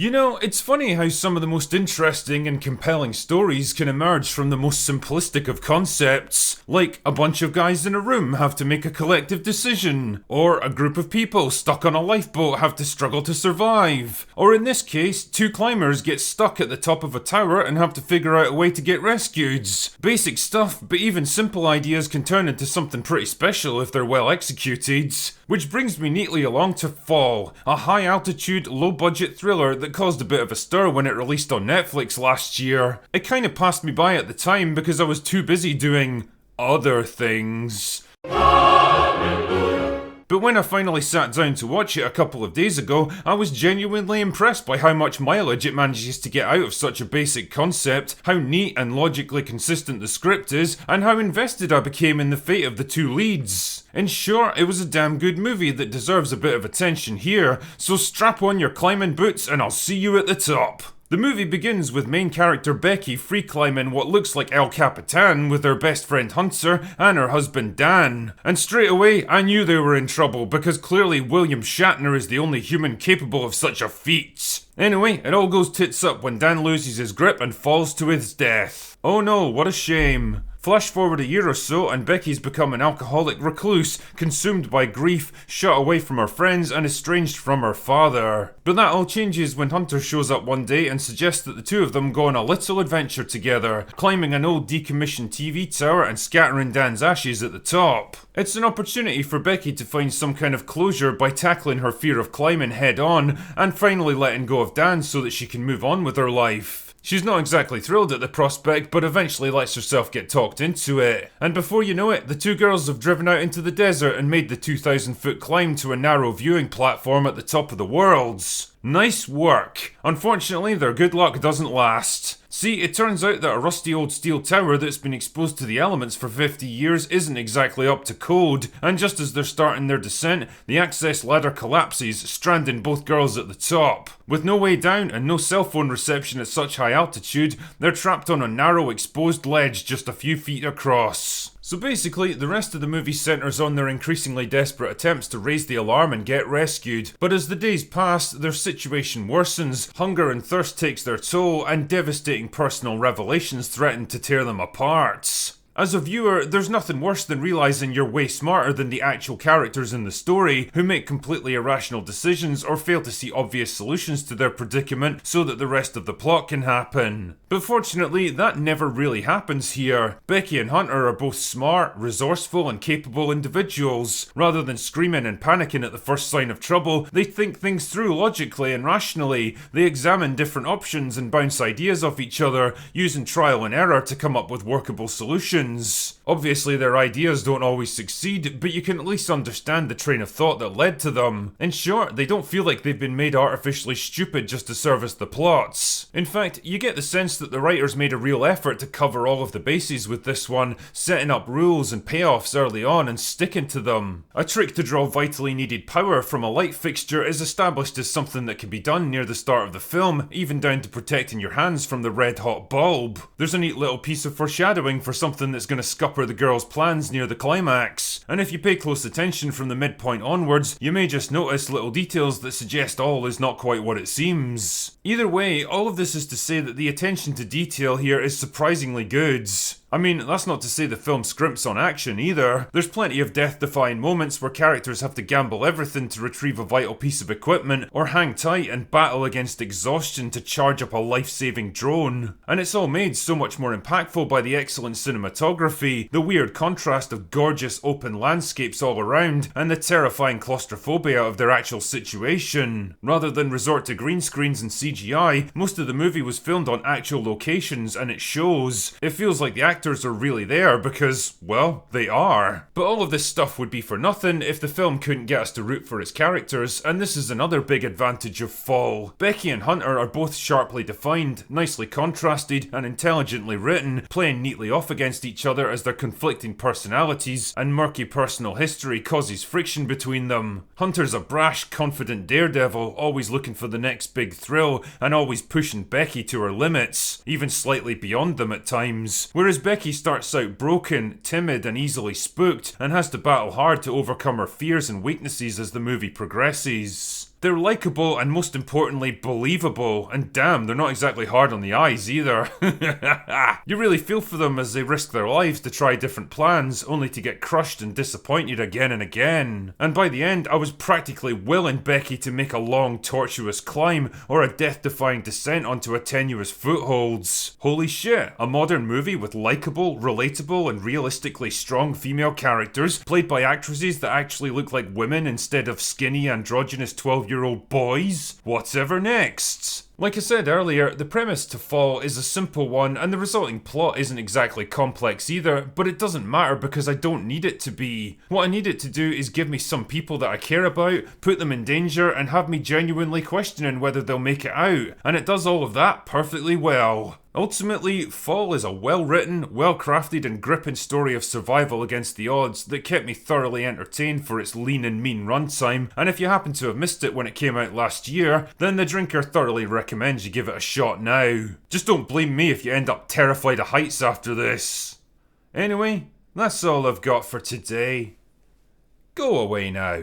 You know, it's funny how some of the most interesting and compelling stories can emerge from the most simplistic of concepts, like a bunch of guys in a room have to make a collective decision, or a group of people stuck on a lifeboat have to struggle to survive, or in this case, two climbers get stuck at the top of a tower and have to figure out a way to get rescued. Basic stuff, but even simple ideas can turn into something pretty special if they're well executed. Which brings me neatly along to Fall, a high-altitude, low-budget thriller that caused a bit of a stir when it released on Netflix last year. It kinda passed me by at the time because I was too busy doing other things. But when I finally sat down to watch it a couple of days ago, I was genuinely impressed by how much mileage it manages to get out of such a basic concept, how neat and logically consistent the script is, and how invested I became in the fate of the two leads. In short, it was a damn good movie that deserves a bit of attention here, so strap on your climbing boots and I'll see you at the top. The movie begins with main character Becky free climbing what looks like El Capitan with her best friend Hunter and her husband Dan. And straight away, I knew they were in trouble because clearly William Shatner is the only human capable of such a feat. Anyway, it all goes tits up when Dan loses his grip and falls to his death. Oh no, what a shame. Flash forward a year or so and Becky's become an alcoholic recluse, consumed by grief, shut away from her friends and estranged from her father. But that all changes when Hunter shows up one day and suggests that the two of them go on a little adventure together, climbing an old decommissioned TV tower and scattering Dan's ashes at the top. It's an opportunity for Becky to find some kind of closure by tackling her fear of climbing head on and finally letting go of Dan so that she can move on with her life. She's not exactly thrilled at the prospect, but eventually lets herself get talked into it. And before you know it, the two girls have driven out into the desert and made the 2,000-foot climb to a narrow viewing platform at the top of the worlds. Nice work. Unfortunately, their good luck doesn't last. See, it turns out that a rusty old steel tower that's been exposed to the elements for 50 years isn't exactly up to code, and just as they're starting their descent, the access ladder collapses, stranding both girls at the top. With no way down and no cell phone reception at such high altitude, they're trapped on a narrow exposed ledge just a few feet across. So basically, the rest of the movie centres on their increasingly desperate attempts to raise the alarm and get rescued. But as the days pass, their situation worsens, hunger and thirst takes their toll, and devastating personal revelations threaten to tear them apart. As a viewer, there's nothing worse than realising you're way smarter than the actual characters in the story, who make completely irrational decisions or fail to see obvious solutions to their predicament so that the rest of the plot can happen. But fortunately, that never really happens here. Becky and Hunter are both smart, resourceful and capable individuals. Rather than screaming and panicking at the first sign of trouble, they think things through logically and rationally. They examine different options and bounce ideas off each other, using trial and error to come up with workable solutions. Obviously their ideas don't always succeed, but you can at least understand the train of thought that led to them. In short, they don't feel like they've been made artificially stupid just to service the plots. In fact, you get the sense that the writers made a real effort to cover all of the bases with this one, setting up rules and payoffs early on and sticking to them. A trick to draw vitally needed power from a light fixture is established as something that can be done near the start of the film, even down to protecting your hands from the red hot bulb. There's a neat little piece of foreshadowing for something that's going to scupper the girls' plans near the climax. And if you pay close attention from the midpoint onwards, you may just notice little details that suggest all is not quite what it seems. Either way, all of this is to say that the attention to detail here is surprisingly good. I mean, that's not to say the film scrimps on action either. There's plenty of death-defying moments where characters have to gamble everything to retrieve a vital piece of equipment, or hang tight and battle against exhaustion to charge up a life-saving drone. And it's all made so much more impactful by the excellent cinematography, the weird contrast of gorgeous open landscapes all around, and the terrifying claustrophobia of their actual situation. Rather than resort to green screens and CGI, most of the movie was filmed on actual locations, and it shows. It feels like the actors are really there because, well, they are. But all of this stuff would be for nothing if the film couldn't get us to root for its characters, and this is another big advantage of Fall. Becky and Hunter are both sharply defined, nicely contrasted, and intelligently written, playing neatly off against each other as their conflicting personalities and murky personal history causes friction between them. Hunter's a brash, confident daredevil, always looking for the next big thrill, and always pushing Becky to her limits, even slightly beyond them at times. Whereas Becky starts out broken, timid and easily spooked, and has to battle hard to overcome her fears and weaknesses as the movie progresses. They're likeable and most importantly believable, and damn, they're not exactly hard on the eyes either. You really feel for them as they risk their lives to try different plans, only to get crushed and disappointed again and again. And by the end, I was practically willing Becky to make a long, tortuous climb or a death-defying descent onto a tenuous footholds. Holy shit, a modern movie with likeable, relatable, and realistically strong female characters played by actresses that actually look like women instead of skinny, androgynous 12-year-old boys? Whatever next? Like I said earlier, the premise to Fall is a simple one and the resulting plot isn't exactly complex either, but it doesn't matter because I don't need it to be. What I need it to do is give me some people that I care about, put them in danger, and have me genuinely questioning whether they'll make it out, and it does all of that perfectly well. Ultimately, Fall is a well-written, well-crafted and gripping story of survival against the odds that kept me thoroughly entertained for its lean and mean runtime, and if you happen to have missed it when it came out last year, then The Drinker thoroughly recommends you give it a shot now. Just don't blame me if you end up terrified of heights after this. Anyway, that's all I've got for today. Go away now.